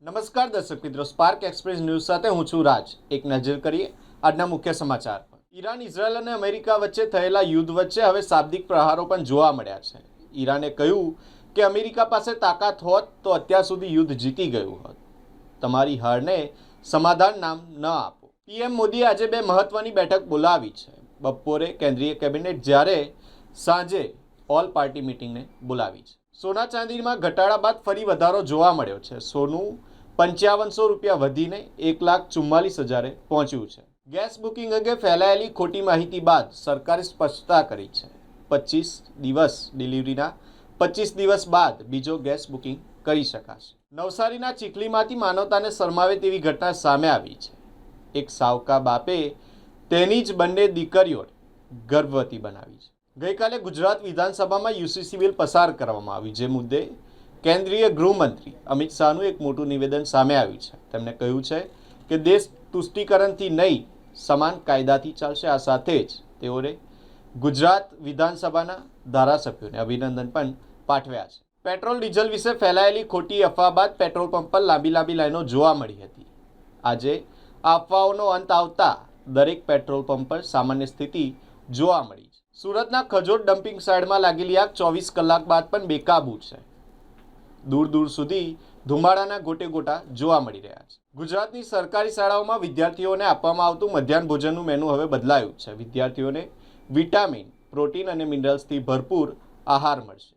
નમસ્કાર દર્શક મિત્રો, સ્પાર્ક એક્સપ્રેસ ન્યૂઝ સાથે હું છું રાજ। એક નજર કરીએ આજના મુખ્ય સમાચાર પર। ઈરાન, ઇઝરાયલ અને અમેરિકા વચ્ચે થયેલા યુદ્ધ વચ્ચે હવે શાબ્દિક પ્રહારો પણ જોવા મળ્યા છે। ઈરાને કહ્યું કે અમેરિકા પાસે તાકાત હોત તો અત્યાર સુધી યુદ્ધ જીતી ગયું હોત। તમારી હારને સમાધાન નામ ન આપો। પીએમ મોદીએ આજે બે મહત્વની બેઠક બોલાવી છે। બપોરે કેન્દ્રીય કેબિનેટ, જ્યારે સાંજે ઓલ પાર્ટી મિટિંગને બોલાવી છે। સોના ચાંદીમાં ઘટાડા બાદ ફરી વધારો જોવા મળ્યો છે। સોનું 5500 રૂપિયા વધીને 1,44,000 પહોંચ્યું છે। ગેસ બુકિંગ અંગે ફેલાયેલી ખોટી માહિતી બાદ સરકારે સ્પષ્ટતા કરી છે। 25 દિવસ ડિલિવરીના 25 દિવસ બાદ બીજો ગેસ બુકિંગ કરી શકાશે। નવસારીના ચીખલીમાંથી માનવતાને શરમાવે તેવી ઘટના સામે આવી છે। એક સાવકા બાપે તેની જ બંને દીકરીઓને ગર્ભવતી બનાવી છે। ગઈકાલે ગુજરાત વિધાનસભામાં યુસીસી બિલ પસાર કરવામાં આવ્યું, જે મુદ્દે કેન્દ્રીય ગૃહમંત્રી અમિત શાહનું એક મોટું નિવેદન સામે આવ્યું છે। તેમણે કહ્યું છે કે દેશ તુષ્ટિકરણથી નહીં, સમાન કાયદાથી ચાલશે। આ સાથે જ તેઓએ ગુજરાત વિધાનસભાના ધારાસભ્યોને અભિનંદન પણ પાઠવ્યા છે। પેટ્રોલ ડીઝલ વિશે ફેલાયેલી ખોટી અફવા બાદ પેટ્રોલ પંપ પર લાંબી લાઈનો જોવા મળી હતી। આજે આ અફવાઓનો અંત આવતા દરેક પેટ્રોલ પંપ પર સામાન્ય સ્થિતિ જોવા મળી છે। સુરતના ખજોદ ડમ્પિંગ સાઇટમાં લાગેલી આગ 24 કલાક બાદ પણ બેકાબૂ છે। દૂર દૂર સુધી ધુમાડાના ગોટે ગોટા જોવા મળી રહ્યા છે। ગુજરાતની સરકારી શાળાઓમાં વિદ્યાર્થીઓને આપવામાં આવતું મધ્યાહન ભોજનનું મેનુ હવે બદલાયું છે। વિદ્યાર્થીઓને વિટામિન, પ્રોટીન અને મિનરલ્સથી ભરપૂર આહાર મળશે।